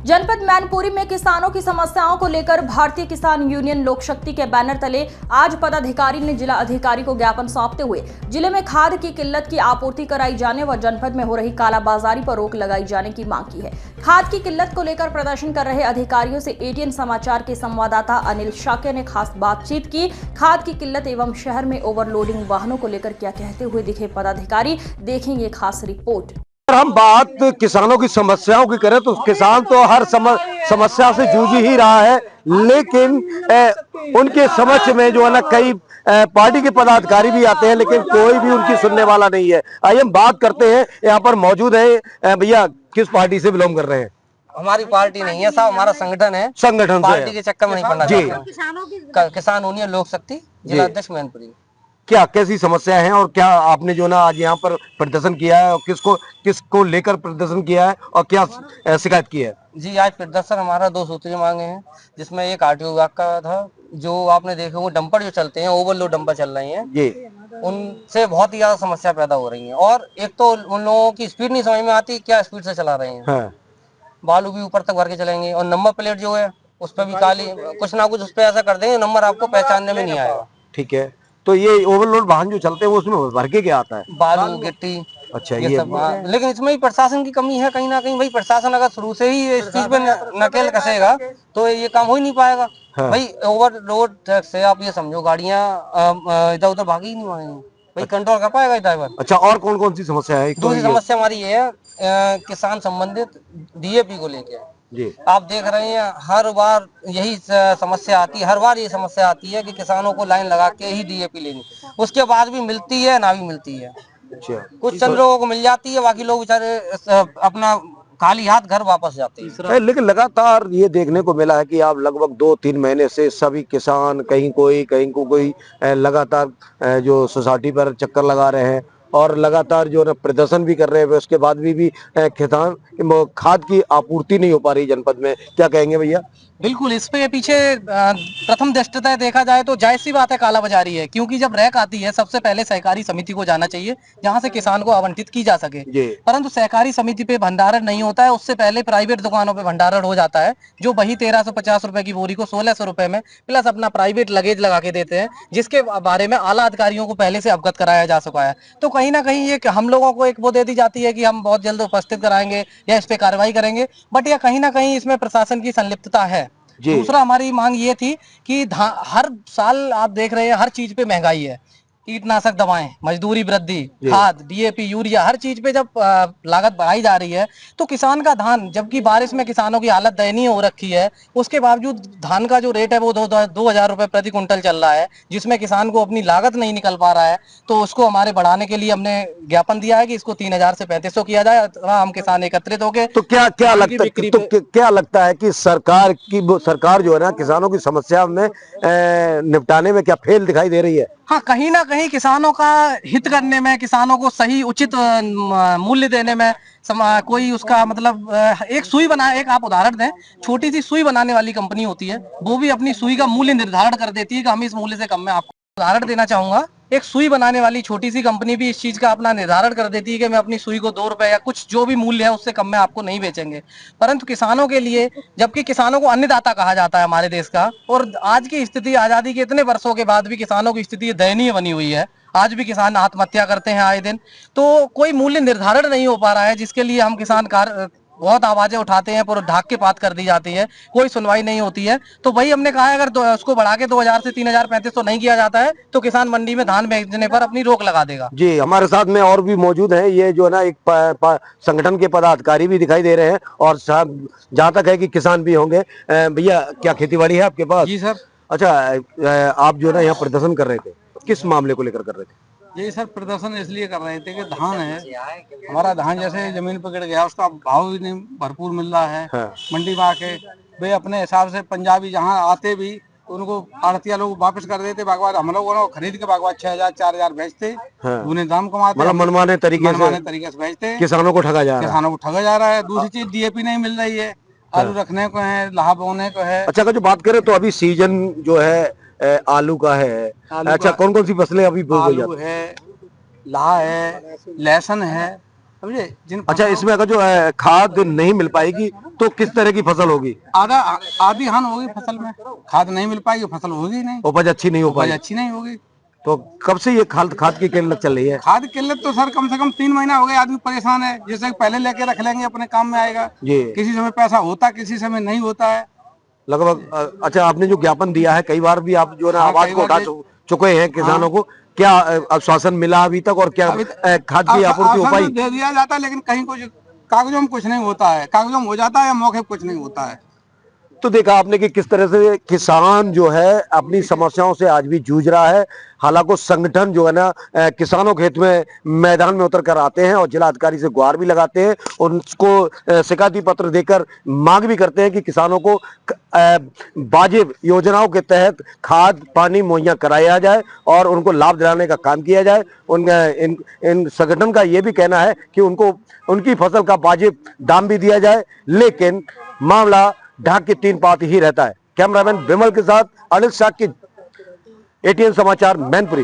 जनपद मैनपुरी में किसानों की समस्याओं को लेकर भारतीय किसान यूनियन लोक शक्ति के बैनर तले आज पदाधिकारी ने जिला अधिकारी को ज्ञापन सौंपते हुए जिले में खाद की किल्लत की आपूर्ति कराई जाने व जनपद में हो रही कालाबाजारी पर रोक लगाई जाने की मांग की है। खाद की किल्लत को लेकर प्रदर्शन कर रहे अधिकारियों से एटीएन समाचार के संवाददाता अनिल शाक्य ने खास बातचीत की। खाद की किल्लत एवं शहर में ओवरलोडिंग वाहनों को लेकर क्या कहते हुए दिखे पदाधिकारी, देखेंगे खास रिपोर्ट। हम बात किसानों की समस्याओं की करें तो किसान तो हर समस्या से जूझ ही रहा है, लेकिन उनके समझ में जो है ना कई पार्टी के पदाधिकारी भी आते हैं, लेकिन कोई भी उनकी सुनने वाला नहीं है। आइए हम बात करते हैं। यहाँ पर मौजूद है भैया, किस पार्टी से बिलोंग कर रहे हैं? हमारी पार्टी नहीं है साहब, हमारा संगठन है। संगठन पार्टी के चक्कर में नहीं पड़ना जी। किसान यूनियन लोक शक्ति जिला अध्यक्ष मैनपुरी। क्या कैसी समस्या है और क्या आपने जो ना आज यहाँ पर प्रदर्शन किया है और किसको लेकर प्रदर्शन किया है और क्या शिकायत की है? जी, आज प्रदर्शन हमारा 2 सूत्रीय मांगे हैं, जिसमें एक आरटीओ विभाग का था। जो आपने देखे वो डंपर जो चलते हैं, ओवरलोड डंपर चल रहे हैं जी, उनसे बहुत ही ज्यादा समस्या पैदा हो रही है। और एक तो उन लोगों की स्पीड नहीं समझ में आती, क्या स्पीड से चला रहे हैं। हाँ। बालू भी ऊपर तक भर के चलेंगे और नंबर प्लेट जो है उस पर भी काली कुछ ना कुछ उस पर ऐसा कर देंगे, नंबर आपको पहचानने में नहीं आएगा। ठीक है, तो ये ओवरलोड वाहन जो चलते हैं वो उसमें भर के क्या आता है? बालू, गिट्टी। अच्छा, ये सब। लेकिन इसमें भी प्रशासन की कमी है कहीं ना कहीं। भाई प्रशासन अगर शुरू से ही इस चीज पे नकेल कसेगा तो ये काम हो ही नहीं पाएगा। हाँ। भाई ओवरलोड से आप ये समझो गाड़ियां इधर उधर भागी ही नहीं पाएंगी। भाई कंट्रोल कर पाएगा ड्राइवर। अच्छा, और कौन कौन सी समस्या है? दूसरी समस्या हमारी ये है किसान संबंधित डीएपी को लेकर जी। आप देख रहे हैं हर बार यही समस्या आती है, हर बार ये समस्या आती है कि किसानों को लाइन लगा के ही डीएपी लेनी, उसके बाद भी मिलती है ना भी मिलती है। अच्छा। कुछ चंद लोगों को मिल जाती है, बाकी लोग बेचारे अपना खाली हाथ घर वापस जाते हैं। लेकिन लगातार ये देखने को मिला है कि आप लगभग 2-3 महीने से सभी किसान कहीं कोई लगातार जो सोसाइटी पर चक्कर लगा रहे हैं और लगातार जो है प्रदर्शन भी कर रहे हैं। उसके बाद भी किसान खाद की आपूर्ति नहीं हो पा रही जनपद में। क्या कहेंगे भैया? बिल्कुल, इस पे पीछे प्रथम दृष्टया देखा जाए तो जायज सी बात है, कालाबाजारी है। क्योंकि जब रैक आती है सबसे पहले सहकारी समिति को जाना चाहिए, जहां से किसान को आवंटित की जा सके। परंतु सहकारी समिति पे भंडारण नहीं होता है, उससे पहले प्राइवेट दुकानों पे भंडारण हो जाता है, जो वही 1350 रुपए की बोरी को 1600 रुपए में प्लस अपना प्राइवेट लगेज लगा के देते हैं, जिसके बारे में आला अधिकारियों को पहले से अवगत कराया जा चुका है। तो कहीं ना कहीं ये हम लोगों को एक वो दे दी जाती है कि हम बहुत जल्द उपस्थित कराएंगे या इस पे कार्रवाई करेंगे, बट यह कहीं ना कहीं इसमें प्रशासन की संलिप्तता है। दूसरा हमारी मांग ये थी कि हर साल आप देख रहे हैं हर चीज पे महंगाई है, कीटनाशक दवाएं, मजदूरी वृद्धि, खाद, डीएपी, यूरिया, हर चीज पे जब लागत बढ़ाई जा रही है तो किसान का धान, जबकि बारिश में किसानों की हालत दयनीय हो रखी है, उसके बावजूद धान का जो रेट है वो 2000 रुपए प्रति कुंटल चल रहा है, जिसमें किसान को अपनी लागत नहीं निकल पा रहा है। तो उसको हमारे बढ़ाने के लिए हमने ज्ञापन दिया है कि इसको 3000 से 3500 किया जाए। हम किसान एकत्रित हो गए। तो क्या लगता है कि सरकार जो है ना किसानों की समस्या में निपटाने में क्या फेल दिखाई दे रही है? हाँ, कहीं ना कहीं किसानों का हित करने में, किसानों को सही उचित मूल्य देने में कोई उसका मतलब एक सुई बना, एक आप उदाहरण दें, छोटी सी सुई बनाने वाली कंपनी होती है, वो भी अपनी सुई का मूल्य निर्धारण कर देती है कि हम इस मूल्य से कम में आपको उदाहरण देना चाहूंगा। एक सुई बनाने वाली छोटी सी कंपनी भी इस चीज का अपना निर्धारण कर देती है कि मैं अपनी सुई को 2 रुपए या कुछ जो भी मूल्य है उससे कम में आपको नहीं बेचेंगे। परंतु किसानों के लिए, जबकि किसानों को अन्नदाता कहा जाता है हमारे देश का, और आज की स्थिति, आजादी के इतने वर्षों के बाद भी किसानों की स्थिति दयनीय बनी हुई है। आज भी किसान आत्महत्या करते हैं आए दिन। तो कोई मूल्य निर्धारण नहीं हो पा रहा है, जिसके लिए हम किसान बहुत आवाजें उठाते हैं, पर ढाक के बात कर दी जाती है, कोई सुनवाई नहीं होती है। तो वही हमने कहा है, अगर उसको बढ़ा के 2000 से 3500 नहीं किया जाता है तो किसान मंडी में धान बेचने पर अपनी रोक लगा देगा। जी, हमारे साथ में और भी मौजूद हैं। ये जो है ना एक संगठन के पदाधिकारी भी दिखाई दे रहे हैं और जहाँ तक है कि किसान भी होंगे। भैया, क्या खेतीबाड़ी है आपके पास? जी सर। अच्छा, आप जो है ना यहाँ प्रदर्शन कर रहे थे, किस मामले को लेकर कर रहे थे? यही सर, प्रदर्शन इसलिए कर रहे थे कि धान है हमारा, धान जैसे जमीन पर गिर गया, उसका भाव भी नहीं भरपूर मिल रहा है। हाँ। मंडी में आके वे अपने हिसाब से पंजाबी जहाँ आते भी उनको आड़तिया लोग वापस कर देते, बागवान हम लोग खरीद के बागवान 6000-4000 बेचते। हाँ। उन्हें दाम कमाते, मतलब मनमाने तरीके से बेचते। किसानों को ठगा जा रहा है। दूसरी चीज डीएपी नहीं मिल रही है, आलू रखने को है, लाहा बोने को है। अच्छा, अगर जो बात करें तो अभी सीजन जो है आलू का है। अच्छा, कौन कौन सी फसलें अभी बोई जाती है? आलू है, लाहा है, लहसुन है, समझे। जिन अच्छा, इसमें अगर जो खाद नहीं मिल पाएगी तो किस तरह की फसल होगी? आधी हानि होगी फसल में, खाद नहीं मिल पाएगी, फसल होगी नहीं, उपज अच्छी नहीं हो उपज पाएगी। अच्छी नहीं होगी। तो कब से ये खाद की किल्लत चल रही है? खाद की किल्लत तो सर कम से कम 3 महीना हो गए, आदमी परेशान है। जैसे पहले लेके रख लेंगे, अपने काम में आएगा, जी। किसी समय पैसा होता, किसी समय नहीं होता है। लगभग अच्छा, आपने जो ज्ञापन दिया है कई बार भी आप जो है ना हाँ, आवाज कई को बार उठा चुके हैं किसानों को, क्या आश्वासन मिला अभी तक और क्या खाद की आपूर्ति हो आश्वासन पाई? तो दे दिया जाता है, लेकिन कहीं कुछ कागजों में कुछ नहीं होता है, कागजों में हो जाता है या मौके पे कुछ नहीं होता है। तो देखा आपने कि किस तरह से किसान जो है अपनी समस्याओं से आज भी जूझ रहा है। हालांकि संगठन जो है ना किसानों के हित में मैदान में उतर कर आते हैं और जिला अधिकारी से गुहार भी लगाते हैं, उनको शिकायती पत्र देकर मांग भी करते हैं कि किसानों को वाजिब योजनाओं के तहत खाद पानी मुहैया कराया जाए और उनको लाभ दिलाने का काम किया जाए। इन संगठन का ये भी कहना है कि उनको उनकी फसल का वाजिब दाम भी दिया जाए, लेकिन मामला ढाक की तीन पात ही रहता है। कैमरामैन विमल के साथ अनिल शाह की ATN समाचार मैनपुरी।